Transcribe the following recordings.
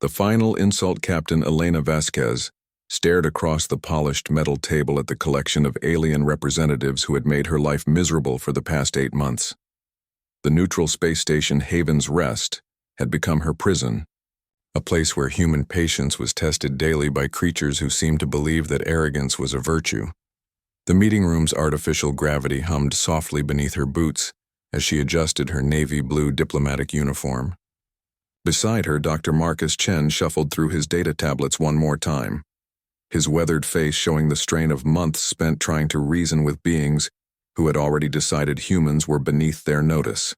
The final insult captain, Elena Vasquez, stared across the polished metal table at the collection of alien representatives who had made her life miserable for the past 8 months. The neutral space station Haven's Rest had become her prison, a place where human patience was tested daily by creatures who seemed to believe that arrogance was a virtue. The meeting room's artificial gravity hummed softly beneath her boots as she adjusted her navy blue diplomatic uniform. Beside her, Dr. Marcus Chen shuffled through his data tablets one more time, his weathered face showing the strain of months spent trying to reason with beings who had already decided humans were beneath their notice.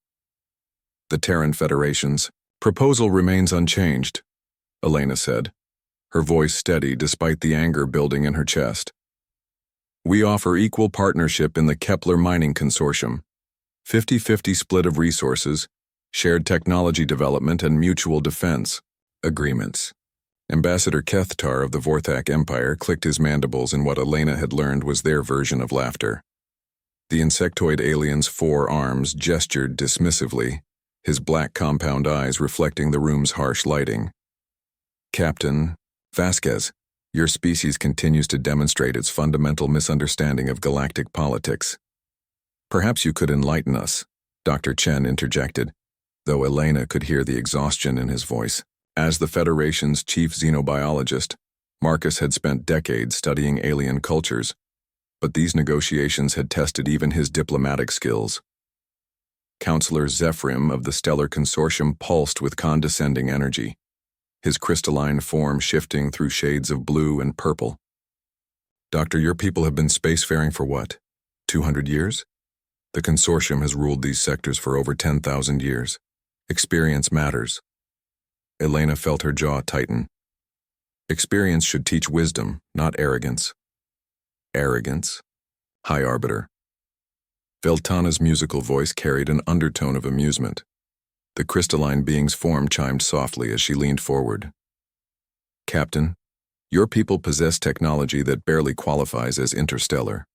The Terran Federation's proposal remains unchanged, Elena said, her voice steady despite the anger building in her chest. We offer equal partnership in the Kepler Mining Consortium, 50-50 split of resources, shared technology development, and mutual defense agreements. Ambassador Kethtar of the Vorthak Empire clicked his mandibles in what Elena had learned was their version of laughter. The insectoid alien's 4 arms gestured dismissively, his black compound eyes reflecting the room's harsh lighting. Captain Vasquez, your species continues to demonstrate its fundamental misunderstanding of galactic politics. Perhaps you could enlighten us, Dr. Chen interjected, though Elena could hear the exhaustion in his voice. As the Federation's chief xenobiologist, Marcus had spent decades studying alien cultures, but these negotiations had tested even his diplomatic skills. Counselor Zephyrim of the Stellar Consortium pulsed with condescending energy, his crystalline form shifting through shades of blue and purple. Doctor, your people have been spacefaring for what, 200 years? The consortium has ruled these sectors for over 10,000 years. Experience matters. Elena felt her jaw tighten. Experience should teach wisdom, not arrogance. Arrogance? High Arbiter. Veltana's musical voice carried an undertone of amusement. The crystalline being's form chimed softly as she leaned forward. Captain, your people possess technology that barely qualifies as interstellar.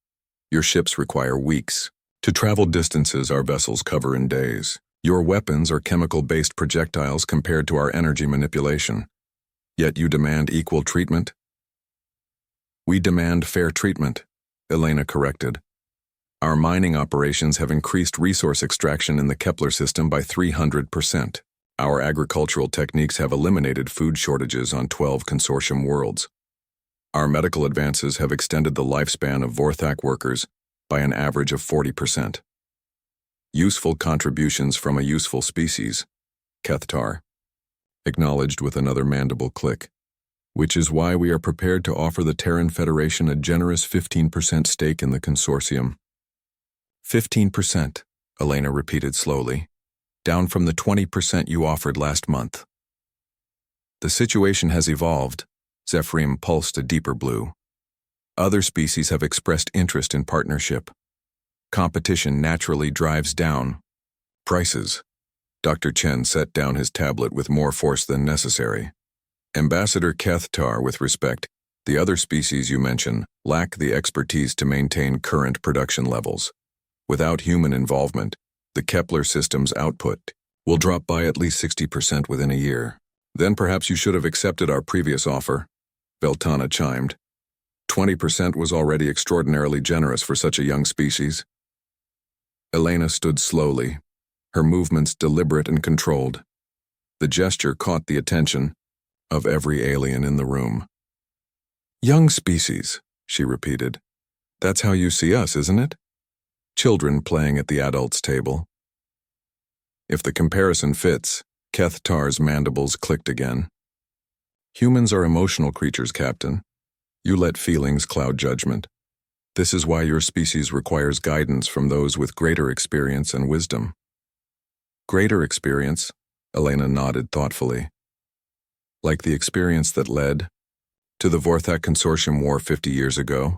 Your ships require weeks to travel distances our vessels cover in days. Your weapons are chemical-based projectiles compared to our energy manipulation. Yet you demand equal treatment? We demand fair treatment, Elena corrected. Our mining operations have increased resource extraction in the Kepler system by 300%. Our agricultural techniques have eliminated food shortages on 12 consortium worlds. Our medical advances have extended the lifespan of Vorthak workers by an average of 40%. Useful contributions from a useful species, Kethtar acknowledged with another mandible click, which is why we are prepared to offer the Terran Federation a generous 15% stake in the consortium. 15%, Elena repeated slowly, down from the 20% you offered last month. The situation has evolved, Zephyrim pulsed a deeper blue. Other species have expressed interest in partnership. Competition naturally drives down prices. Dr. Chen set down his tablet with more force than necessary. Ambassador Kethtar, with respect, the other species you mention lack the expertise to maintain current production levels. Without human involvement, the Kepler system's output will drop by at least 60% within a year. Then perhaps you should have accepted our previous offer, Veltana chimed. 20% was already extraordinarily generous for such a young species. Elena stood slowly, her movements deliberate and controlled. The gesture caught the attention of every alien in the room. Young species, she repeated. That's how you see us, isn't it? Children playing at the adults' table. If the comparison fits, Kethtar's mandibles clicked again. Humans are emotional creatures, Captain. You let feelings cloud judgment. This is why your species requires guidance from those with greater experience and wisdom. Greater experience, Elena nodded thoughtfully. Like the experience that led to the Vorthak Consortium War 50 years ago,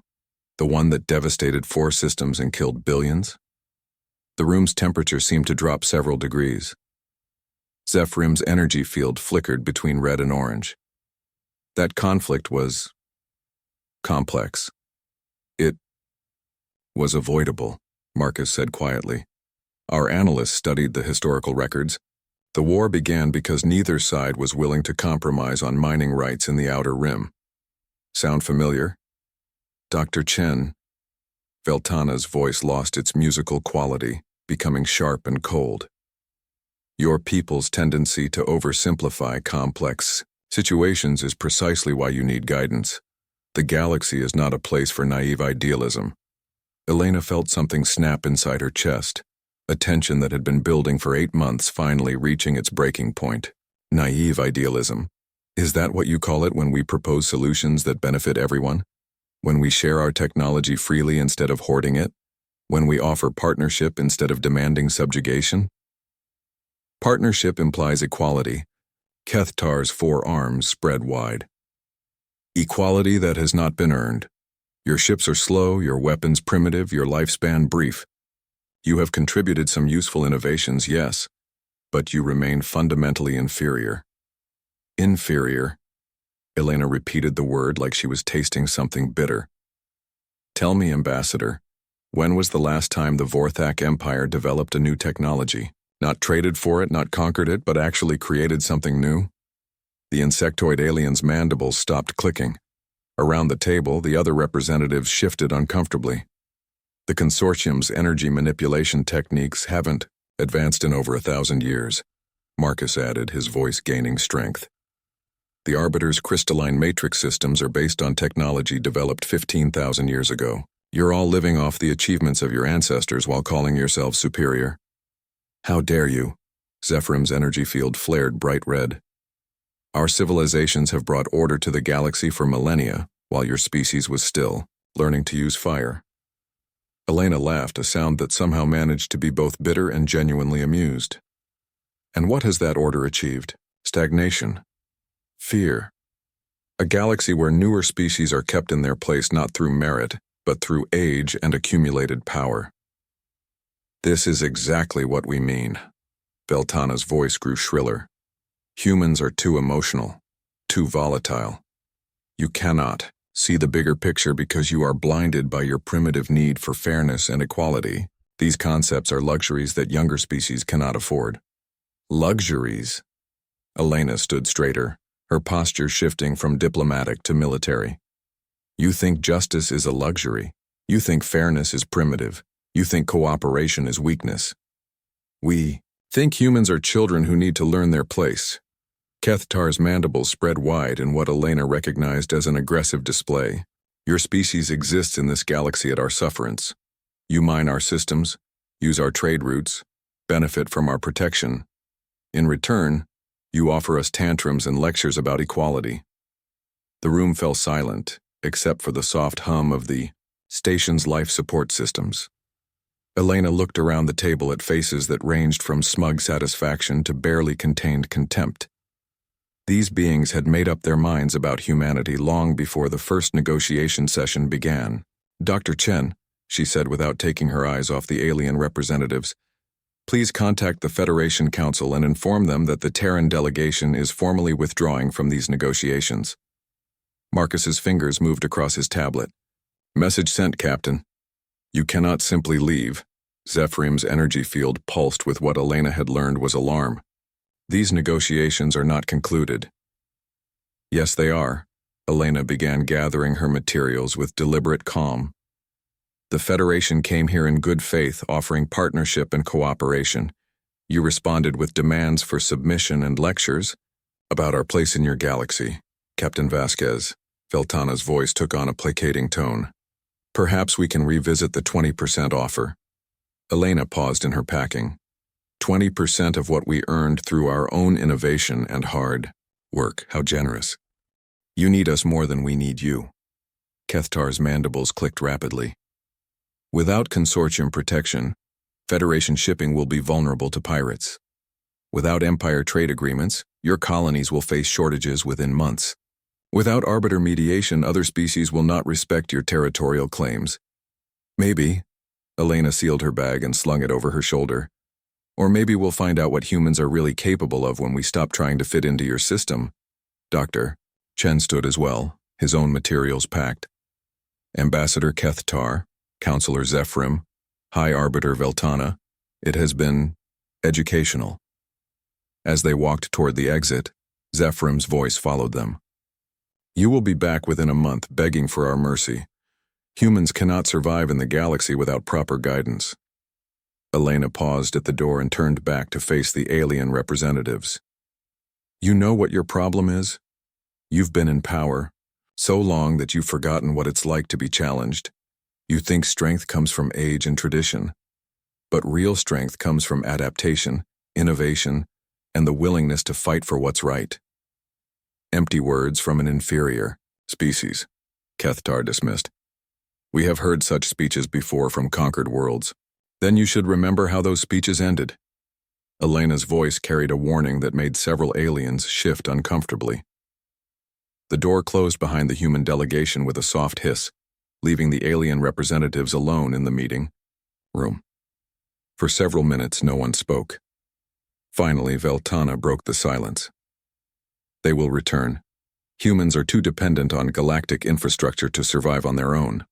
the one that devastated 4 systems and killed billions? The room's temperature seemed to drop several degrees. Zephyrim's energy field flickered between red and orange. That conflict was complex. It was avoidable, Marcus said quietly. Our analysts studied the historical records, The war began because neither side was willing to compromise on mining rights in the Outer Rim. Sound familiar? Dr. Chen. Veltana's voice lost its musical quality, becoming sharp and cold. Your people's tendency to oversimplify complex situations is precisely why you need guidance. The galaxy is not a place for naive idealism. Elena felt something snap inside her chest, a tension that had been building for 8 months finally reaching its breaking point. Naive idealism. Is that what you call it when we propose solutions that benefit everyone? When we share our technology freely instead of hoarding it? When we offer partnership instead of demanding subjugation? Partnership implies equality. Kethtar's 4 arms spread wide. Equality that has not been earned. Your ships are slow, your weapons primitive, your lifespan brief. You have contributed some useful innovations, yes, but you remain fundamentally inferior. Inferior. Elena repeated the word like she was tasting something bitter. Tell me, Ambassador, when was the last time the Vorthak Empire developed a new technology? Not traded for it, not conquered it, but actually created something new? The insectoid alien's mandibles stopped clicking. Around the table, the other representatives shifted uncomfortably. The consortium's energy manipulation techniques haven't advanced in over 1,000 years, Marcus added, his voice gaining strength. The Arbiter's crystalline matrix systems are based on technology developed 15,000 years ago. You're all living off the achievements of your ancestors while calling yourselves superior. How dare you? Zephyrum's energy field flared bright red. Our civilizations have brought order to the galaxy for millennia, while your species was still learning to use fire. Elena laughed, a sound that somehow managed to be both bitter and genuinely amused. And what has that order achieved? Stagnation. Fear. A galaxy where newer species are kept in their place not through merit, but through age and accumulated power. This is exactly what we mean. Veltana's voice grew shriller. Humans are too emotional, too volatile. You cannot see the bigger picture because you are blinded by your primitive need for fairness and equality. These concepts are luxuries that younger species cannot afford. Luxuries? Elena stood straighter, her posture shifting from diplomatic to military. You think justice is a luxury. You think fairness is primitive. You think cooperation is weakness. We think humans are children who need to learn their place. Kethtar's mandibles spread wide in what Elena recognized as an aggressive display. Your species exists in this galaxy at our sufferance. You mine our systems, use our trade routes, benefit from our protection. In return, you offer us tantrums and lectures about equality. The room fell silent, except for the soft hum of the station's life support systems. Elena looked around the table at faces that ranged from smug satisfaction to barely contained contempt. These beings had made up their minds about humanity long before the first negotiation session began. Dr. Chen, she said without taking her eyes off the alien representatives, please contact the Federation Council and inform them that the Terran delegation is formally withdrawing from these negotiations. Marcus's fingers moved across his tablet. Message sent, Captain. You cannot simply leave. Zephyrum's energy field pulsed with what Elena had learned was alarm. These negotiations are not concluded. Yes, they are. Elena began gathering her materials with deliberate calm. The Federation came here in good faith, offering partnership and cooperation. You responded with demands for submission and lectures about our place in your galaxy. Captain Vasquez, Veltana's voice took on a placating tone. Perhaps we can revisit the 20% offer. Elena paused in her packing. 20% of what we earned through our own innovation and hard work. How generous. You need us more than we need you. Kethtar's mandibles clicked rapidly. Without consortium protection, Federation shipping will be vulnerable to pirates. Without Empire trade agreements, your colonies will face shortages within months. Without arbiter mediation, other species will not respect your territorial claims. Maybe, Elena sealed her bag and slung it over her shoulder, or maybe we'll find out what humans are really capable of when we stop trying to fit into your system. Dr. Chen stood as well, his own materials packed. Ambassador Kethtar, Counselor Zephyrum, High Arbiter Veltana, it has been educational. As they walked toward the exit, Zephram's voice followed them. "You will be back within a month, begging for our mercy. Humans cannot survive in the galaxy without proper guidance." Elena paused at the door and turned back to face the alien representatives. "You know what your problem is? You've been in power so long that you've forgotten what it's like to be challenged. You think strength comes from age and tradition, but real strength comes from adaptation, innovation, and the willingness to fight for what's right." "Empty words from an inferior species," Kethtar dismissed. "We have heard such speeches before from conquered worlds. Then you should remember how those speeches ended." Elena's voice carried a warning that made several aliens shift uncomfortably. The door closed behind the human delegation with a soft hiss, leaving the alien representatives alone in the meeting room. For several minutes, no one spoke. Finally, Veltana broke the silence. "They will return. Humans are too dependent on galactic infrastructure to survive on their own."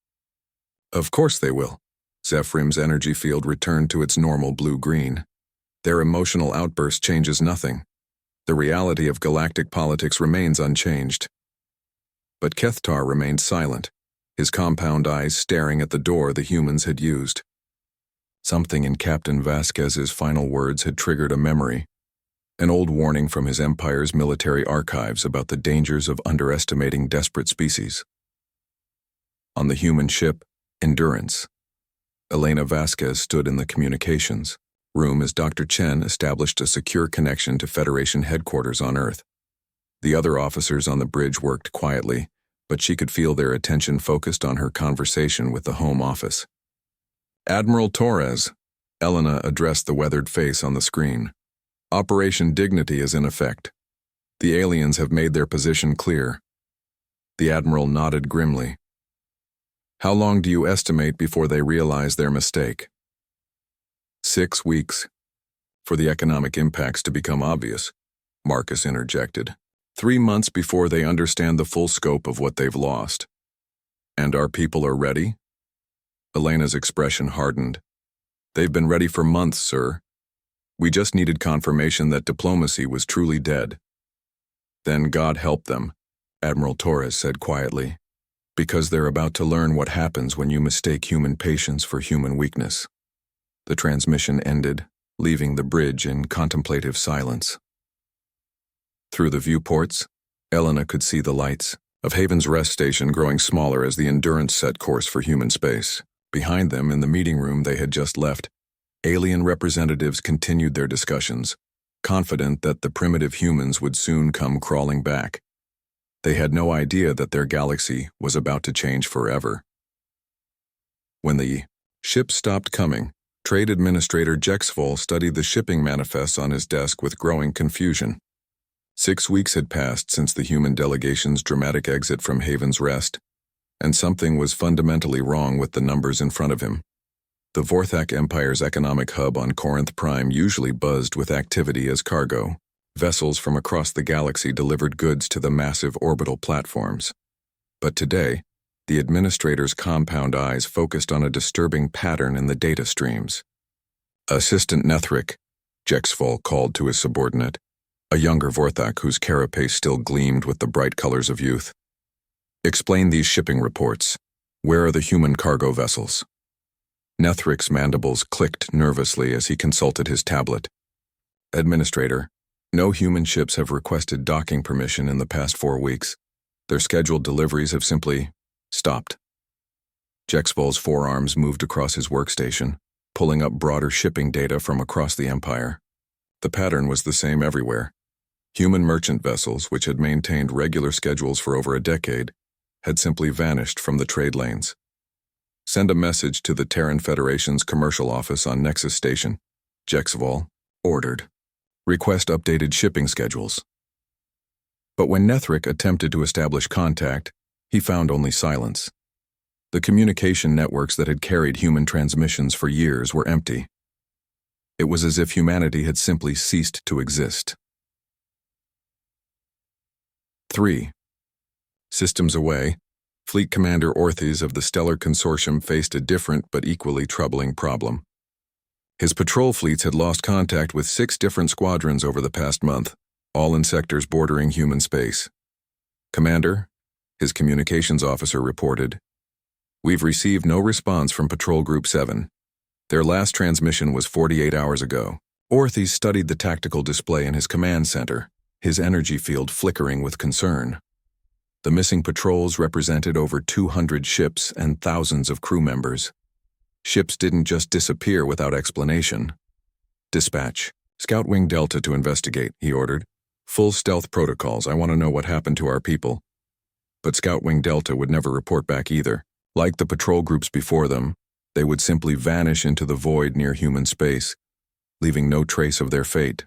"Of course they will." Zephram's energy field returned to its normal blue-green. "Their emotional outburst changes nothing. The reality of galactic politics remains unchanged." But Kethtar remained silent, his compound eyes staring at the door the humans had used. Something in Captain Vasquez's final words had triggered a memory, an old warning from his empire's military archives about the dangers of underestimating desperate species. On the human ship, Endurance, Elena Vasquez stood in the communications room as Dr. Chen established a secure connection to Federation headquarters on Earth. The other officers on the bridge worked quietly, but she could feel their attention focused on her conversation with the Home Office. "Admiral Torres," Elena addressed the weathered face on the screen. "Operation Dignity is in effect. The aliens have made their position clear." The Admiral nodded grimly. "How long do you estimate before they realize their mistake?" 6 weeks. For the economic impacts to become obvious, Marcus interjected. 3 months before they understand the full scope of what they've lost. "And our people are ready?" Elena's expression hardened. "They've been ready for months, sir. We just needed confirmation that diplomacy was truly dead." "Then God help them," Admiral Torres said quietly, "because they're about to learn what happens when you mistake human patience for human weakness." The transmission ended, leaving the bridge in contemplative silence. Through the viewports, Elena could see the lights of Haven's rest station growing smaller as the Endurance set course for human space. Behind them, in the meeting room they had just left, alien representatives continued their discussions, confident that the primitive humans would soon come crawling back. They had no idea that their galaxy was about to change forever. When the ships stopped coming, Trade Administrator Jexvol studied the shipping manifests on his desk with growing confusion. 6 weeks had passed since the human delegation's dramatic exit from Haven's Rest, and something was fundamentally wrong with the numbers in front of him. The Vorthak Empire's economic hub on Corinth Prime usually buzzed with activity as cargo. Vessels from across the galaxy delivered goods to the massive orbital platforms. But today, the administrator's compound eyes focused on a disturbing pattern in the data streams. "Assistant Nethric," Jexvol called to his subordinate, a younger Vorthak whose carapace still gleamed with the bright colors of youth. "Explain these shipping reports. Where are the human cargo vessels?" Nethric's mandibles clicked nervously as he consulted his tablet. "Administrator, no human ships have requested docking permission in the past 4 weeks. Their scheduled deliveries have simply stopped." Jexvol's forearms moved across his workstation, pulling up broader shipping data from across the Empire. The pattern was the same everywhere. Human merchant vessels, which had maintained regular schedules for over a decade, had simply vanished from the trade lanes. "Send a message to the Terran Federation's commercial office on Nexus Station," Jexvol ordered. "Request updated shipping schedules." But when Nethric attempted to establish contact, he found only silence. The communication networks that had carried human transmissions for years were empty. It was as if humanity had simply ceased to exist. 3. Systems away, Fleet Commander Orthes of the Stellar Consortium faced a different but equally troubling problem. His patrol fleets had lost contact with 6 different squadrons over the past month, all in sectors bordering human space. "Commander," his communications officer reported, "we've received no response from Patrol Group 7. Their last transmission was 48 hours ago." Orthes studied the tactical display in his command center, his energy field flickering with concern. The missing patrols represented over 200 ships and thousands of crew members. Ships didn't just disappear without explanation. "Dispatch Scout Wing Delta to investigate," he ordered. "Full stealth protocols. I want to know what happened to our people." But Scout Wing Delta would never report back either. Like the patrol groups before them, they would simply vanish into the void near human space, leaving no trace of their fate.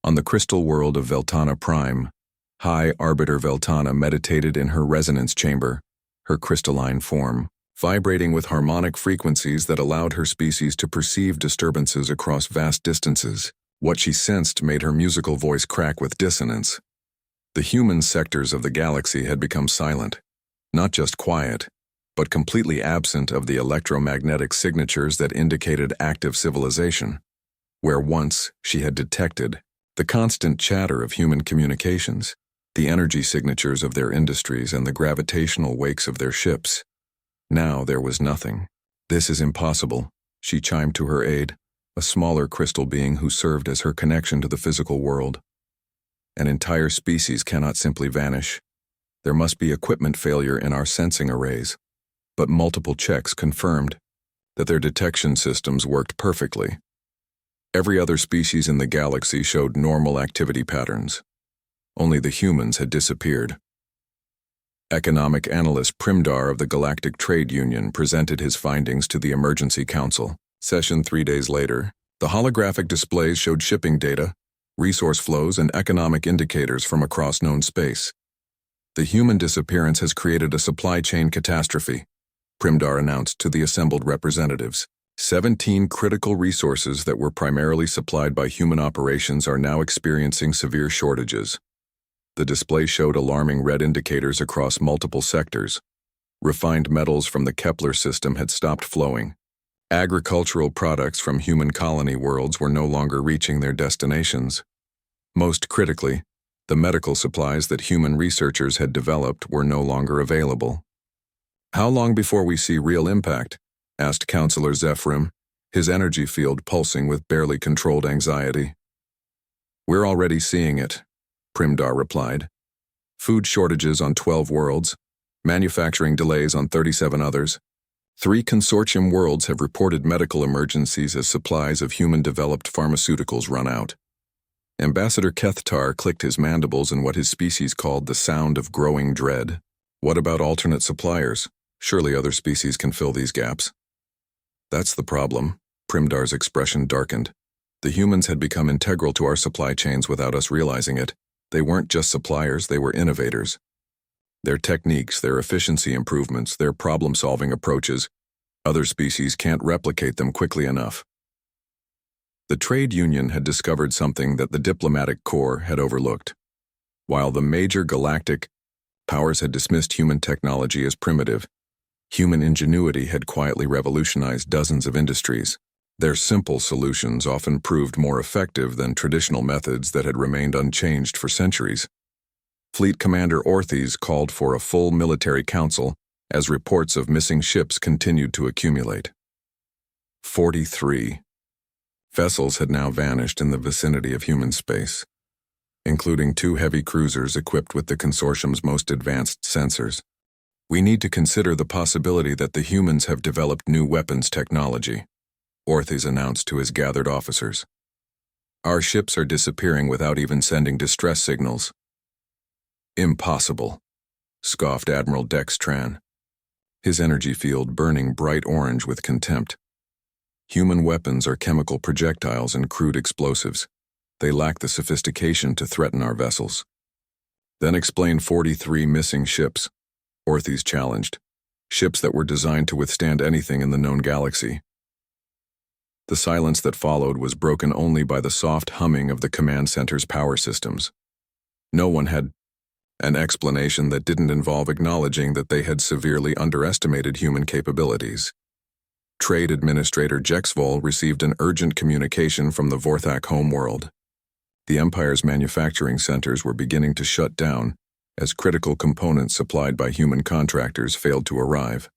On the crystal world of Veltana Prime, High Arbiter Veltana meditated in her resonance chamber, her crystalline form, vibrating with harmonic frequencies that allowed her species to perceive disturbances across vast distances. What she sensed made her musical voice crack with dissonance. The human sectors of the galaxy had become silent, not just quiet, but completely absent of the electromagnetic signatures that indicated active civilization, where once she had detected the constant chatter of human communications, the energy signatures of their industries and the gravitational wakes of their ships. Now there was nothing. "This is impossible," she chimed to her aide, a smaller crystal being who served as her connection to the physical world. "An entire species cannot simply vanish. There must be equipment failure in our sensing arrays." But multiple checks confirmed that their detection systems worked perfectly. Every other species in the galaxy showed normal activity patterns. Only the humans had disappeared. Economic analyst Primdar of the Galactic Trade Union presented his findings to the Emergency Council. Session 3 days later, the holographic displays showed shipping data, resource flows, and economic indicators from across known space. "The human disappearance has created a supply chain catastrophe," Primdar announced to the assembled representatives. 17 critical resources that were primarily supplied by human operations are now experiencing severe shortages. The display showed alarming red indicators across multiple sectors. Refined metals from the Kepler system had stopped flowing. Agricultural products from human colony worlds were no longer reaching their destinations. Most critically, the medical supplies that human researchers had developed were no longer available. "How long before we see real impact?" asked Councillor Zephyrim, his energy field pulsing with barely controlled anxiety. "We're already seeing it," Primdar replied. "Food shortages on 12 worlds, manufacturing delays on 37 others. 3 consortium worlds have reported medical emergencies as supplies of human-developed pharmaceuticals run out." Ambassador Kethtar clicked his mandibles in what his species called the sound of growing dread. "What about alternate suppliers? Surely other species can fill these gaps." "That's the problem." Primdar's expression darkened. "The humans had become integral to our supply chains without us realizing it. They weren't just suppliers, they were innovators. Their techniques, their efficiency improvements, their problem-solving approaches, other species can't replicate them quickly enough." The trade union had discovered something that the diplomatic corps had overlooked. While the major galactic powers had dismissed human technology as primitive, human ingenuity had quietly revolutionized dozens of industries. Their simple solutions often proved more effective than traditional methods that had remained unchanged for centuries. Fleet Commander Orthes called for a full military council as reports of missing ships continued to accumulate. 43 vessels had now vanished in the vicinity of human space, including 2 heavy cruisers equipped with the consortium's most advanced sensors. "We need to consider the possibility that the humans have developed new weapons technology," Orthes announced to his gathered officers. "Our ships are disappearing without even sending distress signals." "Impossible," scoffed Admiral Dextran, his energy field burning bright orange with contempt. "Human weapons are chemical projectiles and crude explosives. They lack the sophistication to threaten our vessels." "Then explain 43 missing ships," Orthes challenged. "Ships that were designed to withstand anything in the known galaxy." The silence that followed was broken only by the soft humming of the command center's power systems. No one had an explanation that didn't involve acknowledging that they had severely underestimated human capabilities. Trade Administrator Jexvol received an urgent communication from the Vorthak homeworld. The Empire's manufacturing centers were beginning to shut down as critical components supplied by human contractors failed to arrive.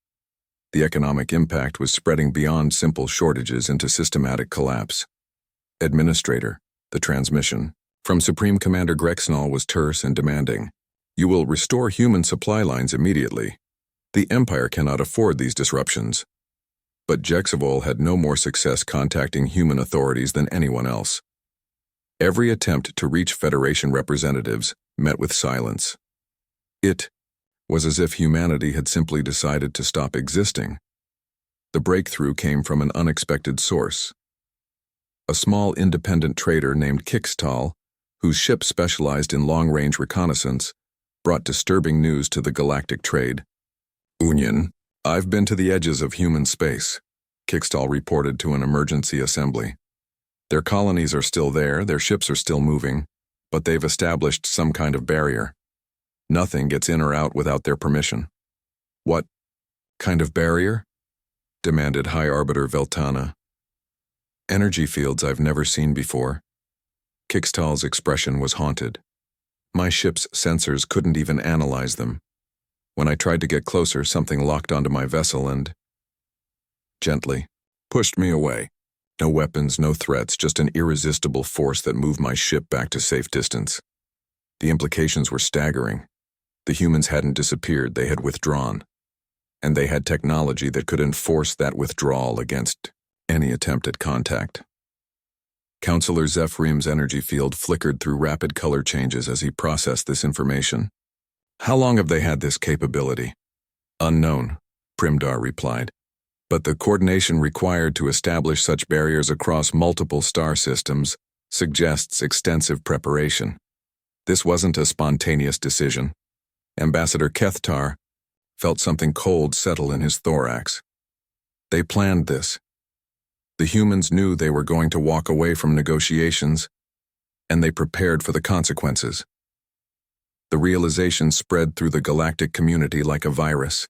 The economic impact was spreading beyond simple shortages into systematic collapse. Administrator, the transmission from Supreme Commander Grexnall was terse and demanding. You will restore human supply lines immediately. The Empire cannot afford these disruptions. But Jexvol had no more success contacting human authorities than anyone else. Every attempt to reach Federation representatives met with silence. It was as if humanity had simply decided to stop existing. The breakthrough came from an unexpected source. A small independent trader named Kixtal, whose ship specialized in long-range reconnaissance, brought disturbing news to the Galactic Trade Union. I've been to the edges of human space, Kixtal reported to an emergency assembly. Their colonies are still there, their ships are still moving, but they've established some kind of barrier. Nothing gets in or out without their permission. What kind of barrier? Demanded High Arbiter Veltana. Energy fields I've never seen before. Kixtal's expression was haunted. My ship's sensors couldn't even analyze them. When I tried to get closer, something locked onto my vessel and, gently, pushed me away. No weapons, no threats, just an irresistible force that moved my ship back to safe distance. The implications were staggering. The humans hadn't disappeared, they had withdrawn. And they had technology that could enforce that withdrawal against any attempt at contact. Counselor Zephrim's energy field flickered through rapid color changes as he processed this information. How long have they had this capability? Unknown, Primdar replied. But the coordination required to establish such barriers across multiple star systems suggests extensive preparation. This wasn't a spontaneous decision. Ambassador Kethtar felt something cold settle in his thorax. They planned this. The humans knew they were going to walk away from negotiations, and they prepared for the consequences. The realization spread through the galactic community like a virus.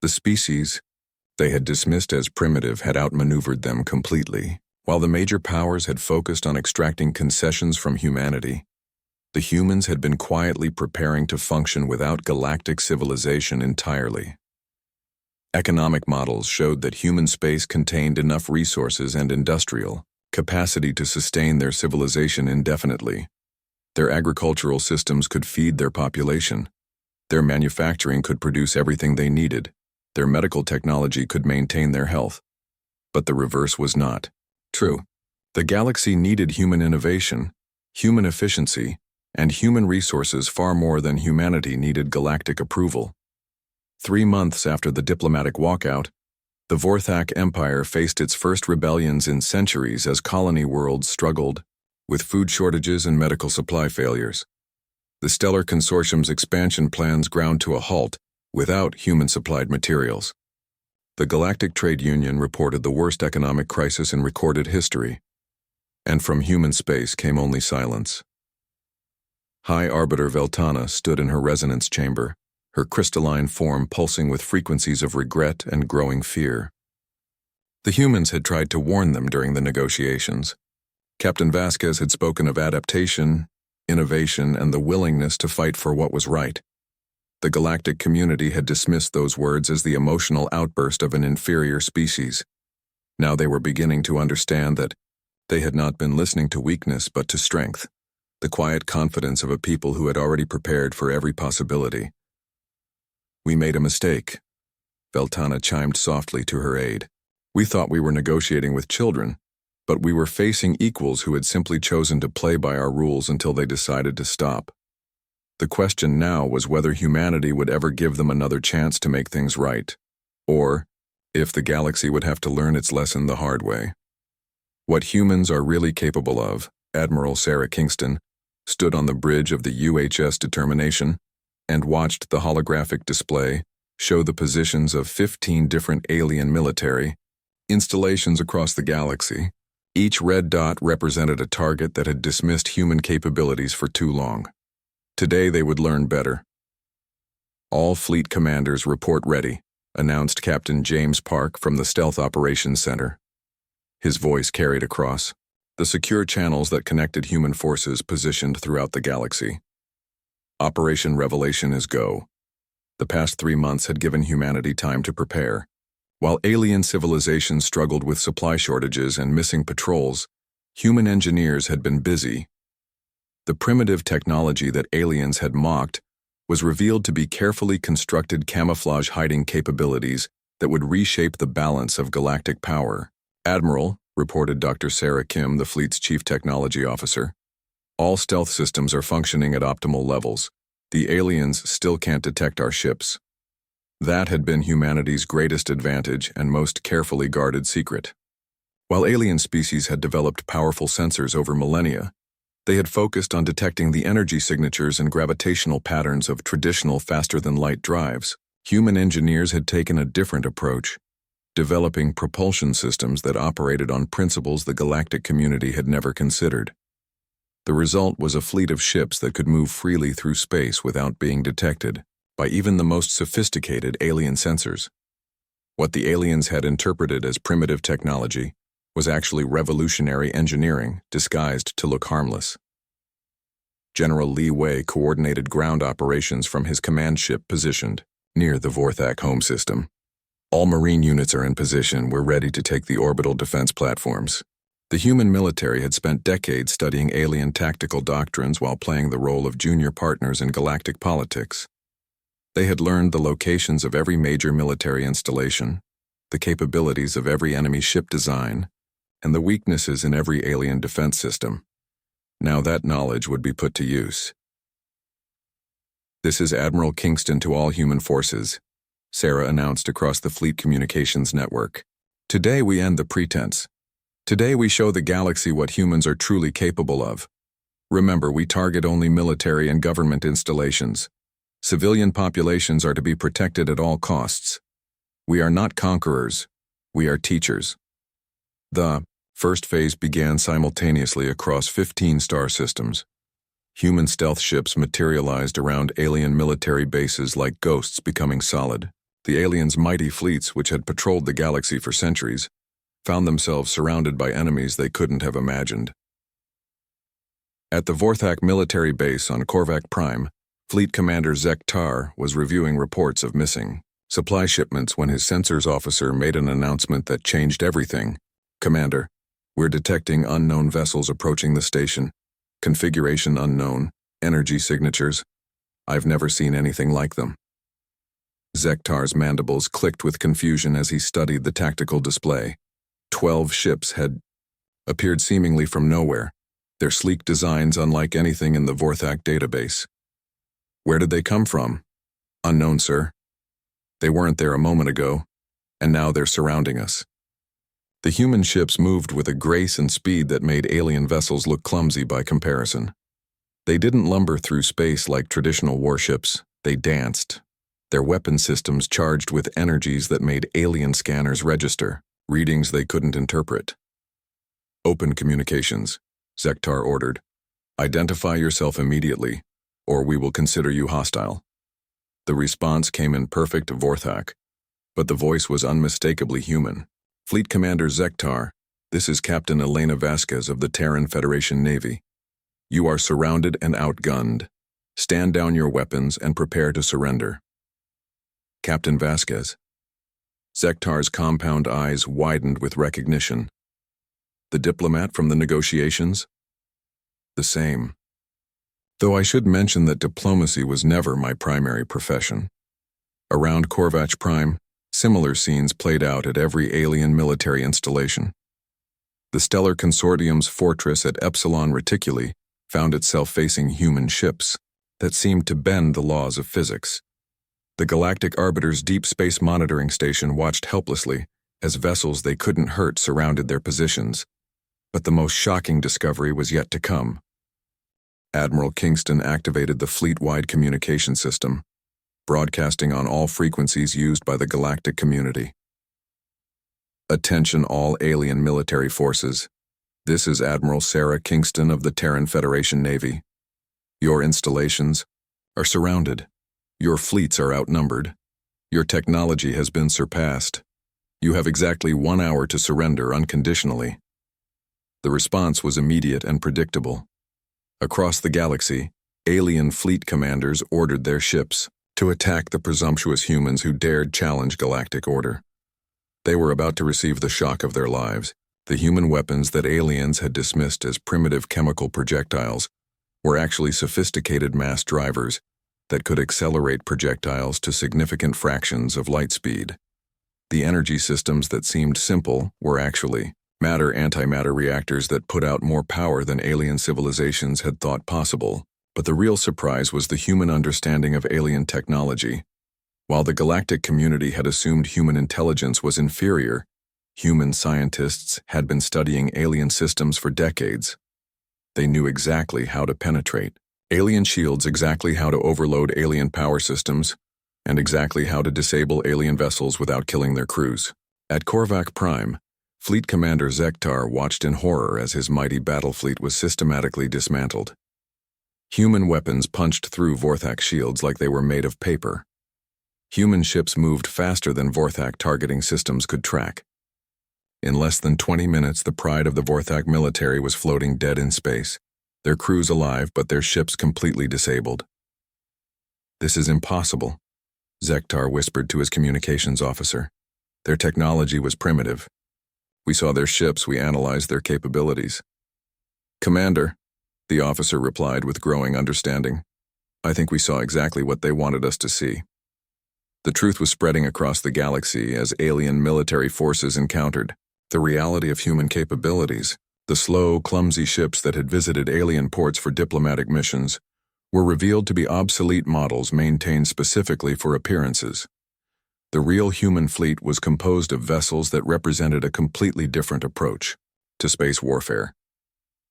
The species they had dismissed as primitive had outmaneuvered them completely. While the major powers had focused on extracting concessions from humanity, the humans had been quietly preparing to function without galactic civilization entirely. Economic models showed that human space contained enough resources and industrial capacity to sustain their civilization indefinitely. Their agricultural systems could feed their population. Their manufacturing could produce everything they needed. Their medical technology could maintain their health. But the reverse was not true. The galaxy needed human innovation, human efficiency, and human resources far more than humanity needed galactic approval. 3 months after the diplomatic walkout, the Vorthak Empire faced its first rebellions in centuries as colony worlds struggled with food shortages and medical supply failures. The Stellar Consortium's expansion plans ground to a halt without human-supplied materials. The Galactic Trade Union reported the worst economic crisis in recorded history, and from human space came only silence. High Arbiter Veltana stood in her resonance chamber, her crystalline form pulsing with frequencies of regret and growing fear. The humans had tried to warn them during the negotiations. Captain Vasquez had spoken of adaptation, innovation, and the willingness to fight for what was right. The galactic community had dismissed those words as the emotional outburst of an inferior species. Now they were beginning to understand that they had not been listening to weakness but to strength, the quiet confidence of a people who had already prepared for every possibility. We made a mistake. Veltana chimed softly to her aide. We thought we were negotiating with children, but we were facing equals who had simply chosen to play by our rules until they decided to stop. The question now was whether humanity would ever give them another chance to make things right, or if the galaxy would have to learn its lesson the hard way. What humans are really capable of, Admiral Sarah Kingston stood on the bridge of the UHS Determination and watched the holographic display show the positions of 15 different alien military installations across the galaxy. Each red dot represented a target that had dismissed human capabilities for too long. Today they would learn better. All fleet commanders report ready, announced Captain James Park from the Stealth Operations Center. His voice carried across the secure channels that connected human forces positioned throughout the galaxy. Operation Revelation is go. The past 3 months had given humanity time to prepare. While alien civilizations struggled with supply shortages and missing patrols, human engineers had been busy. The primitive technology that aliens had mocked was revealed to be carefully constructed camouflage hiding capabilities that would reshape the balance of galactic power. Admiral, reported Dr. Sarah Kim, the fleet's chief technology officer, all stealth systems are functioning at optimal levels. The aliens still can't detect our ships. That had been humanity's greatest advantage and most carefully guarded secret. While alien species had developed powerful sensors over millennia, they had focused on detecting the energy signatures and gravitational patterns of traditional faster-than-light drives. Human engineers had taken a different approach, developing propulsion systems that operated on principles the galactic community had never considered. The result was a fleet of ships that could move freely through space without being detected by even the most sophisticated alien sensors. What the aliens had interpreted as primitive technology was actually revolutionary engineering disguised to look harmless. General Li Wei coordinated ground operations from his command ship positioned near the Vorthak home system. All Marine units are in position. We're ready to take the orbital defense platforms. The human military had spent decades studying alien tactical doctrines while playing the role of junior partners in galactic politics. They had learned the locations of every major military installation, the capabilities of every enemy ship design, and the weaknesses in every alien defense system. Now that knowledge would be put to use. "This is Admiral Kingston to all human forces," Sarah announced across the fleet communications network. "Today we end the pretense. Today we show the galaxy what humans are truly capable of. Remember, we target only military and government installations. Civilian populations are to be protected at all costs. We are not conquerors. We are teachers." The first phase began simultaneously across 15 star systems. Human stealth ships materialized around alien military bases like ghosts becoming solid. The aliens' mighty fleets, which had patrolled the galaxy for centuries, found themselves surrounded by enemies they couldn't have imagined. At the Vorthak military base on Korvac Prime, Fleet Commander Zektar was reviewing reports of missing supply shipments when his sensors officer made an announcement that changed everything. "Commander, we're detecting unknown vessels approaching the station. Configuration unknown, energy signatures. I've never seen anything like them." Zektar's mandibles clicked with confusion as he studied the tactical display. 12 ships had appeared seemingly from nowhere, their sleek designs unlike anything in the Vorthak database. "Where did they come from?" "Unknown, sir. They weren't there a moment ago, and now they're surrounding us." The human ships moved with a grace and speed that made alien vessels look clumsy by comparison. They didn't lumber through space like traditional warships, they danced, their weapon systems charged with energies that made alien scanners register, readings they couldn't interpret. "Open communications," Zektar ordered. "Identify yourself immediately, or we will consider you hostile." The response came in perfect Vorthak, but the voice was unmistakably human. "Fleet Commander Zektar, this is Captain Elena Vasquez of the Terran Federation Navy. You are surrounded and outgunned. Stand down your weapons and prepare to surrender." "Captain Vasquez." Zektar's compound eyes widened with recognition. "The diplomat from the negotiations?" "The same. Though I should mention that diplomacy was never my primary profession. Around Korvac Prime, similar scenes played out at every alien military installation. The Stellar Consortium's fortress at Epsilon Reticuli found itself facing human ships that seemed to bend the laws of physics. The Galactic Arbiter's Deep Space Monitoring Station watched helplessly as vessels they couldn't hurt surrounded their positions. But the most shocking discovery was yet to come. Admiral Kingston activated the fleet-wide communication system, broadcasting on all frequencies used by the galactic community. "Attention all alien military forces. This is Admiral Sarah Kingston of the Terran Federation Navy. Your installations are surrounded. Your fleets are outnumbered. Your technology has been surpassed. You have exactly 1 hour to surrender unconditionally. The response was immediate and predictable. Across the galaxy, alien fleet commanders ordered their ships to attack the presumptuous humans who dared challenge galactic order. They were about to receive the shock of their lives. The human weapons that aliens had dismissed as primitive chemical projectiles were actually sophisticated mass drivers that could accelerate projectiles to significant fractions of light speed. The energy systems that seemed simple were actually matter-antimatter reactors that put out more power than alien civilizations had thought possible. But the real surprise was the human understanding of alien technology. While the galactic community had assumed human intelligence was inferior, human scientists had been studying alien systems for decades. They knew exactly how to penetrate alien shields, exactly how to overload alien power systems, and exactly how to disable alien vessels without killing their crews. At Korvac Prime, Fleet Commander Zektar watched in horror as his mighty battle fleet was systematically dismantled. Human weapons punched through Vorthak shields like they were made of paper. Human ships moved faster than Vorthak targeting systems could track. In less than 20 minutes, the pride of the Vorthak military was floating dead in space, their crews alive but their ships completely disabled. "This is impossible," Zektar whispered to his communications officer. "Their technology was primitive. We saw their ships, we analyzed their capabilities." "Commander," the officer replied with growing understanding, "I think we saw exactly what they wanted us to see." The truth was spreading across the galaxy as alien military forces encountered the reality of human capabilities. The slow, clumsy ships that had visited alien ports for diplomatic missions were revealed to be obsolete models maintained specifically for appearances. The real human fleet was composed of vessels that represented a completely different approach to space warfare.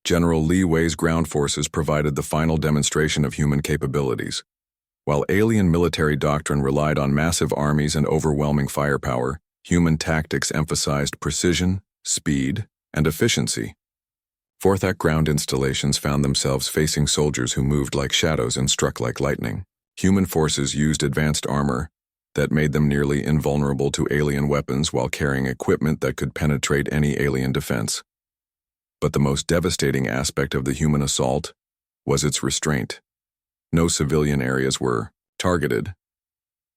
General Li Wei's ground forces provided the final demonstration of human capabilities. While alien military doctrine relied on massive armies and overwhelming firepower, human tactics emphasized precision, speed, and efficiency. Vorthak ground installations found themselves facing soldiers who moved like shadows and struck like lightning. Human forces used advanced armor that made them nearly invulnerable to alien weapons while carrying equipment that could penetrate any alien defense. But the most devastating aspect of the human assault was its restraint. No civilian areas were targeted.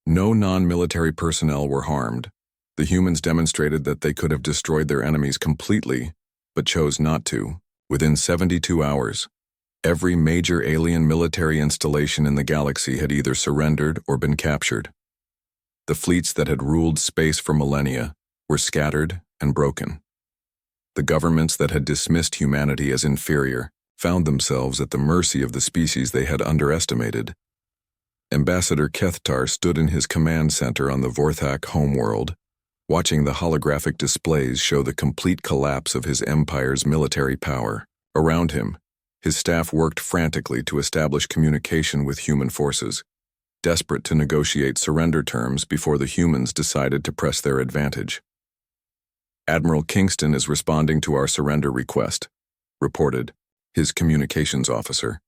No non-military personnel were harmed. The humans demonstrated that they could have destroyed their enemies completely, but chose not to. Within 72 hours, every major alien military installation in the galaxy had either surrendered or been captured. The fleets that had ruled space for millennia were scattered and broken. The governments that had dismissed humanity as inferior found themselves at the mercy of the species they had underestimated. Ambassador Kethtar stood in his command center on the Vorthak homeworld, watching the holographic displays show the complete collapse of his empire's military power. Around him, his staff worked frantically to establish communication with human forces, desperate to negotiate surrender terms before the humans decided to press their advantage. "Admiral Kingston is responding to our surrender request," reported his communications officer.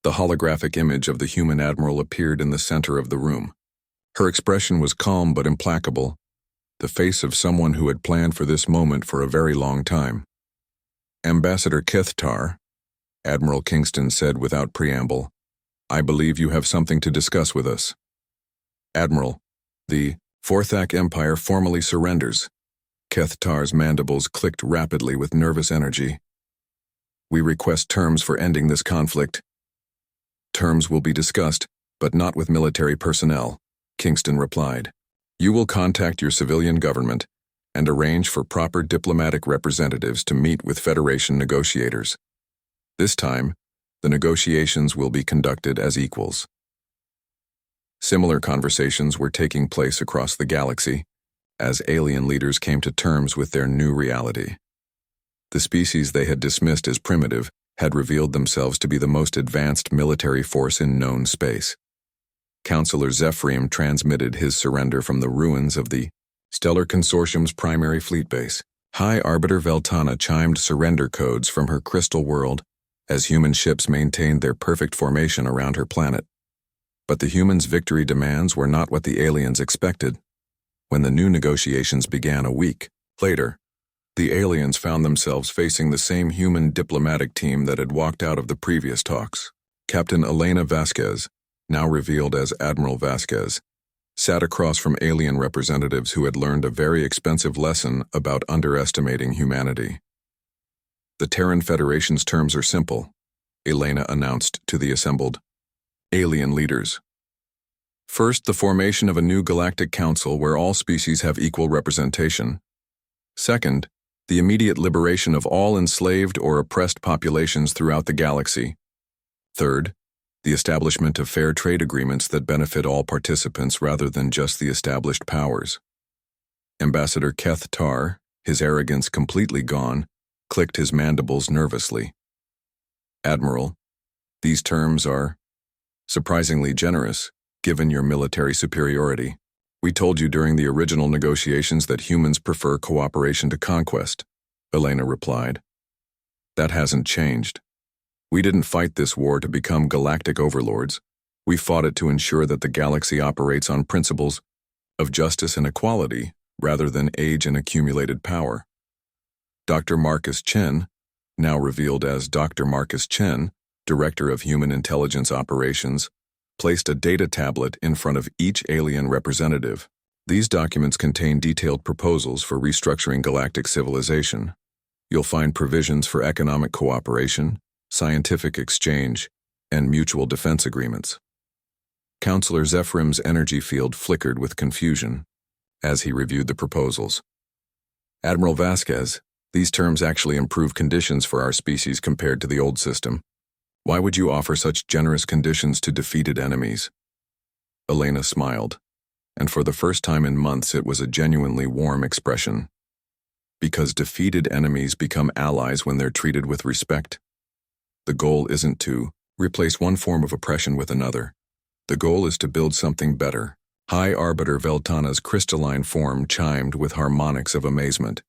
The holographic image of the human admiral appeared in the center of the room. Her expression was calm but implacable, the face of someone who had planned for this moment for a very long time. "Ambassador Kethtar," Admiral Kingston said without preamble, "I believe you have something to discuss with us." "Admiral, the Vorthak Empire formally surrenders." Kethtar's mandibles clicked rapidly with nervous energy. "We request terms for ending this conflict." "Terms will be discussed, but not with military personnel," Kingston replied. "You will contact your civilian government and arrange for proper diplomatic representatives to meet with Federation negotiators. This time, the negotiations will be conducted as equals." Similar conversations were taking place across the galaxy as alien leaders came to terms with their new reality. The species they had dismissed as primitive had revealed themselves to be the most advanced military force in known space. Counselor Zephyrium transmitted his surrender from the ruins of the Stellar Consortium's primary fleet base. High Arbiter Veltana chimed surrender codes from her crystal world as human ships maintained their perfect formation around her planet. But the humans' victory demands were not what the aliens expected. When the new negotiations began a week later, the aliens found themselves facing the same human diplomatic team that had walked out of the previous talks. Captain Elena Vasquez, now revealed as Admiral Vasquez, sat across from alien representatives who had learned a very expensive lesson about underestimating humanity. "The Terran Federation's terms are simple," Elena announced to the assembled alien leaders. "First, the formation of a new Galactic Council where all species have equal representation. Second, the immediate liberation of all enslaved or oppressed populations throughout the galaxy. Third, the establishment of fair trade agreements that benefit all participants rather than just the established powers." Ambassador Keth Tar, his arrogance completely gone, clicked his mandibles nervously. "Admiral, these terms are surprisingly generous, given your military superiority. We told you during the original negotiations that humans prefer cooperation to conquest," Elena replied. "That hasn't changed. We didn't fight this war to become galactic overlords. We fought it to ensure that the galaxy operates on principles of justice and equality rather than age and accumulated power." Dr. Marcus Chen, now revealed as Dr. Marcus Chen, Director of Human Intelligence Operations, placed a data tablet in front of each alien representative. These documents contain detailed proposals for restructuring galactic civilization. You'll find provisions for economic cooperation, scientific exchange, and mutual defense agreements. Counselor Zephram's energy field flickered with confusion as he reviewed the proposals. "Admiral Vasquez, these terms actually improve conditions for our species compared to the old system. Why would you offer such generous conditions to defeated enemies?" Elena smiled, and for the first time in months it was a genuinely warm expression. "Because defeated enemies become allies when they're treated with respect. The goal isn't to replace one form of oppression with another. The goal is to build something better." High Arbiter Veltana's crystalline form chimed with harmonics of amazement.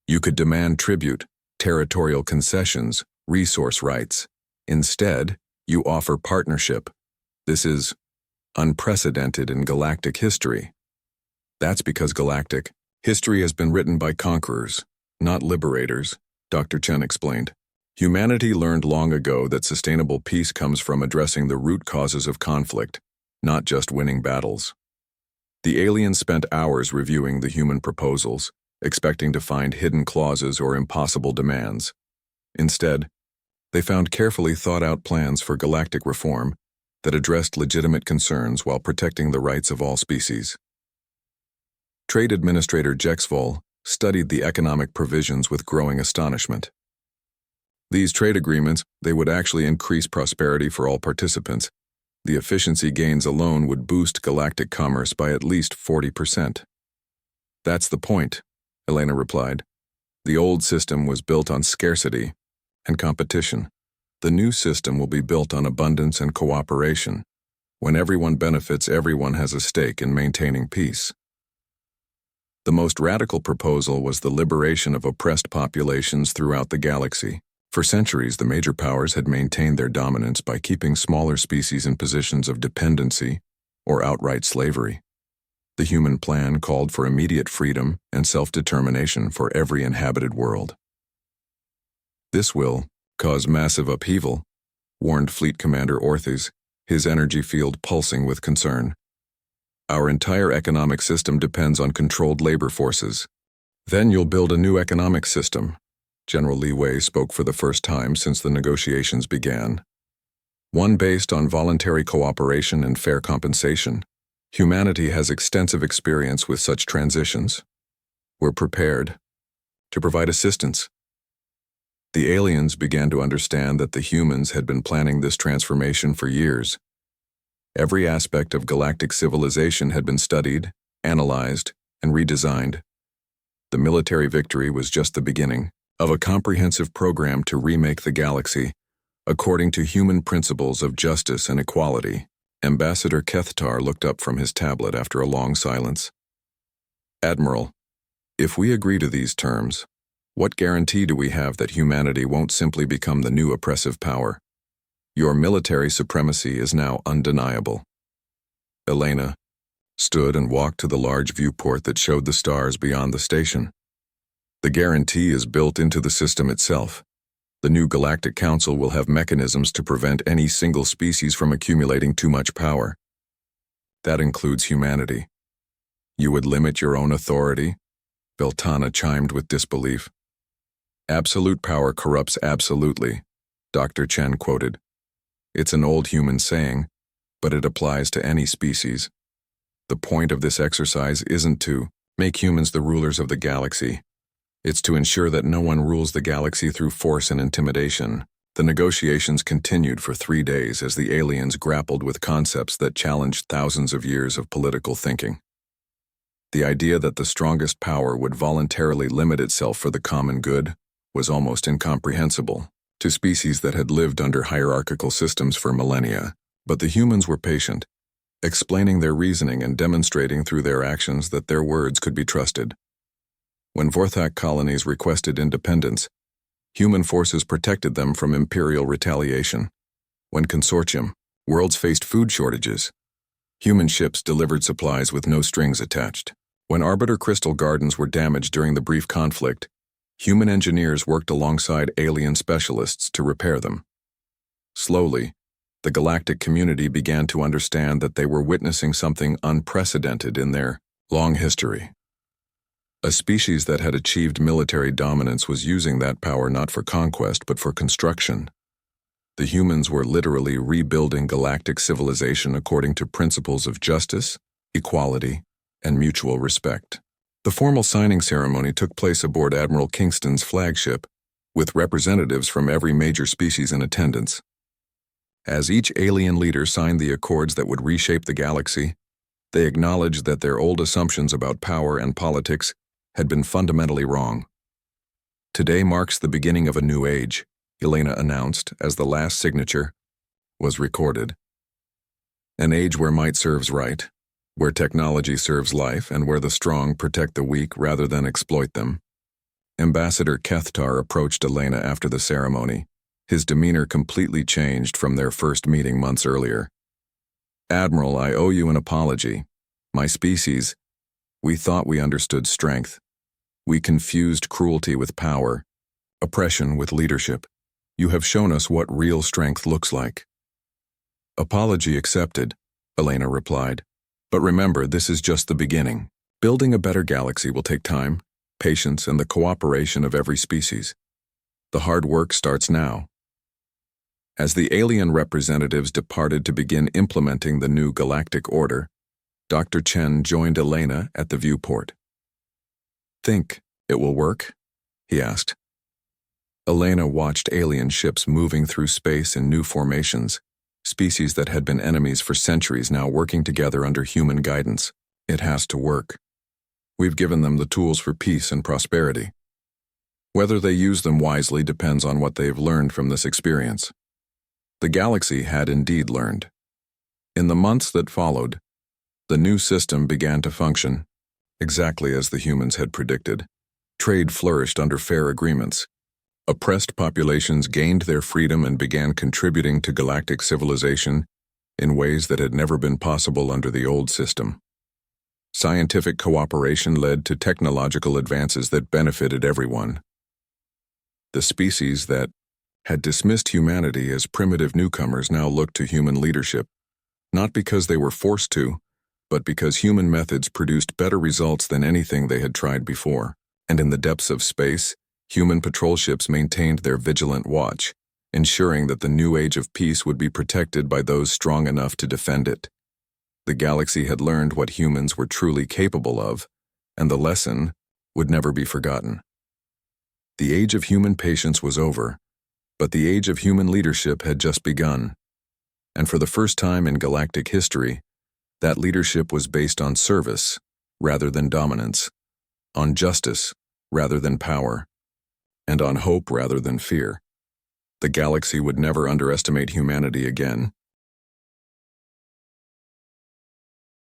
"You could demand tribute, territorial concessions, resource rights. Instead, you offer partnership. This is unprecedented in galactic history." "That's because galactic history has been written by conquerors, not liberators," Dr. Chen explained. "Humanity learned long ago that sustainable peace comes from addressing the root causes of conflict, not just winning battles." The aliens spent hours reviewing the human proposals, expecting to find hidden clauses or impossible demands. Instead, they found carefully thought-out plans for galactic reform that addressed legitimate concerns while protecting the rights of all species. Trade Administrator Jexvol studied the economic provisions with growing astonishment. These trade agreements, they would actually increase prosperity for all participants. The efficiency gains alone would boost galactic commerce by at least 40%. "That's the point," Elena replied. "The old system was built on scarcity and competition. The new system will be built on abundance and cooperation. When everyone benefits, everyone has a stake in maintaining peace." The most radical proposal was the liberation of oppressed populations throughout the galaxy. For centuries, the major powers had maintained their dominance by keeping smaller species in positions of dependency or outright slavery. The human plan called for immediate freedom and self-determination for every inhabited world. "This will cause massive upheaval," warned Fleet Commander Orthes, his energy field pulsing with concern. "Our entire economic system depends on controlled labor forces." "Then you'll build a new economic system," General Li Wei spoke for the first time since the negotiations began. "One based on voluntary cooperation and fair compensation. Humanity has extensive experience with such transitions. We're prepared to provide assistance." The aliens began to understand that the humans had been planning this transformation for years. Every aspect of galactic civilization had been studied, analyzed, and redesigned. The military victory was just the beginning of a comprehensive program to remake the galaxy according to human principles of justice and equality. Ambassador Kethtar looked up from his tablet after a long silence. "Admiral, if we agree to these terms, what guarantee do we have that humanity won't simply become the new oppressive power? Your military supremacy is now undeniable." Elena stood and walked to the large viewport that showed the stars beyond the station. The guarantee is built into the system itself. The new Galactic Council will have mechanisms to prevent any single species from accumulating too much power. That includes humanity. You would limit your own authority? Beltana chimed with disbelief. Absolute power corrupts absolutely, Dr. Chen quoted. It's an old human saying, but it applies to any species. The point of this exercise isn't to make humans the rulers of the galaxy. It's to ensure that no one rules the galaxy through force and intimidation. The negotiations continued for 3 days as the aliens grappled with concepts that challenged thousands of years of political thinking. The idea that the strongest power would voluntarily limit itself for the common good was almost incomprehensible to species that had lived under hierarchical systems for millennia. But the humans were patient, explaining their reasoning and demonstrating through their actions that their words could be trusted. When Vorthak colonies requested independence, human forces protected them from imperial retaliation. When consortium worlds faced food shortages, human ships delivered supplies with no strings attached. When Arbiter Crystal Gardens were damaged during the brief conflict, human engineers worked alongside alien specialists to repair them. Slowly, the galactic community began to understand that they were witnessing something unprecedented in their long history. A species that had achieved military dominance was using that power not for conquest but for construction. The humans were literally rebuilding galactic civilization according to principles of justice, equality, and mutual respect. The formal signing ceremony took place aboard Admiral Kingston's flagship, with representatives from every major species in attendance. As each alien leader signed the accords that would reshape the galaxy, they acknowledged that their old assumptions about power and politics had been fundamentally wrong. Today marks the beginning of a new age, Elena announced as the last signature was recorded. An age where might serves right, where technology serves life, and where the strong protect the weak rather than exploit them. Ambassador Kethtar approached Elena after the ceremony, his demeanor completely changed from their first meeting months earlier. Admiral, I owe you an apology. My species, we thought we understood strength. We confused cruelty with power, oppression with leadership. You have shown us what real strength looks like. Apology accepted, Elena replied. But remember, this is just the beginning. Building a better galaxy will take time, patience, and the cooperation of every species. The hard work starts now. As the alien representatives departed to begin implementing the new galactic order, Dr. Chen joined Elena at the viewport. Think it will work? He asked. Elena watched alien ships moving through space in new formations, species that had been enemies for centuries now working together under human guidance. It has to work. We've given them the tools for peace and prosperity. Whether they use them wisely depends on what they've learned from this experience. The galaxy had indeed learned. In the months that followed, the new system began to function, exactly as the humans had predicted. Trade flourished under fair agreements. Oppressed populations gained their freedom and began contributing to galactic civilization in ways that had never been possible under the old system. Scientific cooperation led to technological advances that benefited everyone. The species that had dismissed humanity as primitive newcomers now looked to human leadership, not because they were forced to, but because human methods produced better results than anything they had tried before. And in the depths of space, human patrol ships maintained their vigilant watch, ensuring that the new age of peace would be protected by those strong enough to defend it. The galaxy had learned what humans were truly capable of, and the lesson would never be forgotten. The age of human patience was over, but the age of human leadership had just begun. And for the first time in galactic history, that leadership was based on service rather than dominance, on justice rather than power, and on hope rather than fear. The galaxy would never underestimate humanity again,